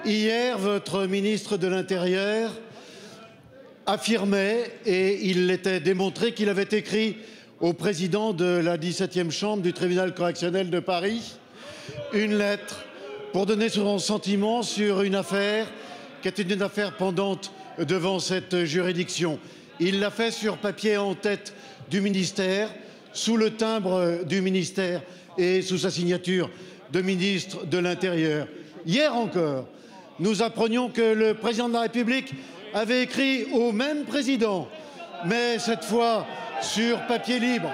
Hier, votre ministre de l'Intérieur affirmait, et il l'était démontré, qu'il avait écrit au président de la 17e chambre du tribunal correctionnel de Paris une lettre pour donner son sentiment sur une affaire qui est une affaire pendante devant cette juridiction. Il l'a fait sur papier en tête du ministère, sous le timbre du ministère et sous sa signature de ministre de l'Intérieur. Hier encore, nous apprenions que le président de la République avait écrit au même président, mais cette fois sur papier libre,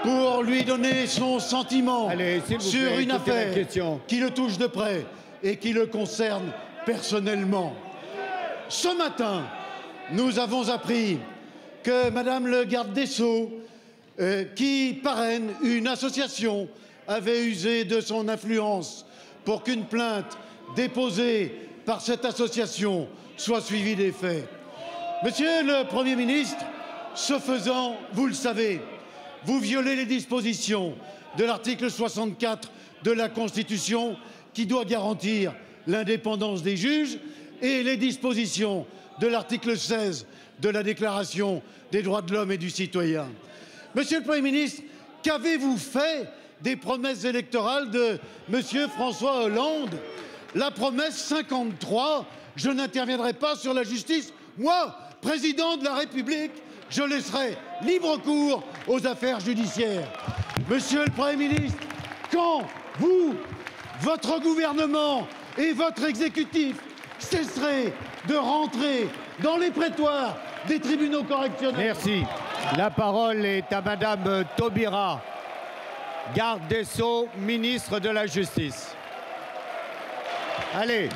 pour lui donner son sentiment sur une affaire qui le touche de près et qui le concerne personnellement. Ce matin, nous avons appris que Madame le garde des Sceaux, qui parraine une association, avait usé de son influence pour qu'une plainte déposée par cette association soit suivie des faits. Monsieur le Premier ministre, ce faisant, vous le savez, vous violez les dispositions de l'article 64 de la Constitution qui doit garantir l'indépendance des juges et les dispositions de l'article 16 de la Déclaration des droits de l'homme et du citoyen. Monsieur le Premier ministre, qu'avez-vous fait des promesses électorales de Monsieur François Hollande? La promesse 53, je n'interviendrai pas sur la justice. Moi, président de la République, je laisserai libre cours aux affaires judiciaires. Monsieur le Premier ministre, quand vous, votre gouvernement et votre exécutif cesserez de rentrer dans les prétoires des tribunaux correctionnels? Merci. La parole est à Madame Taubira, garde des Sceaux, ministre de la Justice. Allez,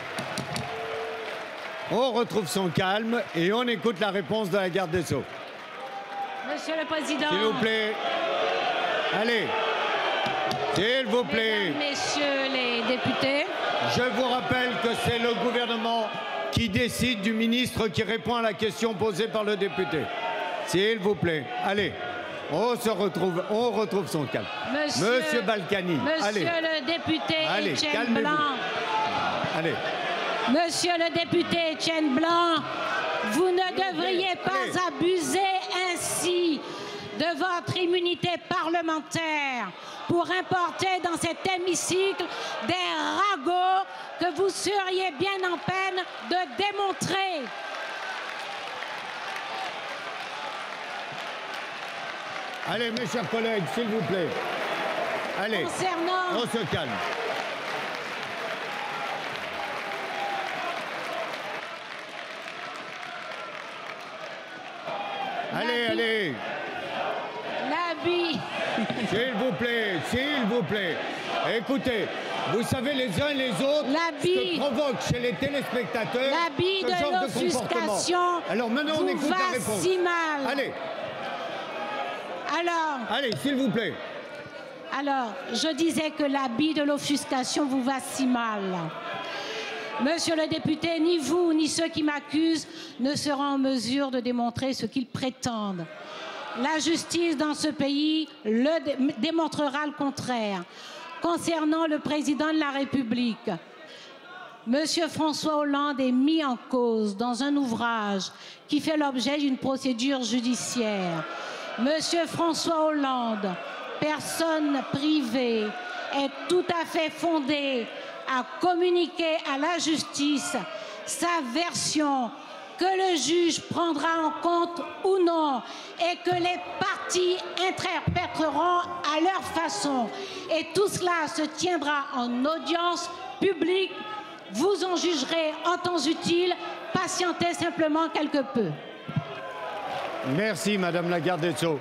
on retrouve son calme et on écoute la réponse de la garde des Sceaux. Monsieur le Président. S'il vous plaît. Allez. S'il vous plaît. Mesdames, Messieurs les députés. Je vous rappelle que c'est le gouvernement qui décide du ministre qui répond à la question posée par le député. S'il vous plaît. Allez. On retrouve son calme. Monsieur Balkany. Monsieur le député Étienne Blanc. Allez. Monsieur le député Étienne Blanc, vous ne devriez pas abuser ainsi de votre immunité parlementaire pour importer dans cet hémicycle des ragots que vous seriez bien en peine de démontrer. Allez, mes chers collègues, s'il vous plaît. Allez, on se calme. Allez. L'habit. S'il vous plaît. Écoutez, vous savez les uns et les autres ce que provoque chez les téléspectateurs l'habit ce de genre de comportement. Alors maintenant, on écoute la réponse. Si mal. Allez. Alors. Allez, s'il vous plaît. Alors, je disais que l'habit de l'offuscation vous va si mal. Monsieur le député, ni vous, ni ceux qui m'accusent ne seront en mesure de démontrer ce qu'ils prétendent. La justice dans ce pays démontrera le contraire. Concernant le président de la République, Monsieur François Hollande est mis en cause dans un ouvrage qui fait l'objet d'une procédure judiciaire. Monsieur François Hollande, personne privée, est tout à fait fondé à communiquer à la justice sa version que le juge prendra en compte ou non et que les parties interpréteront à leur façon. Et tout cela se tiendra en audience publique. Vous en jugerez en temps utile. Patientez simplement quelque peu. Merci, Madame la garde des Sceaux.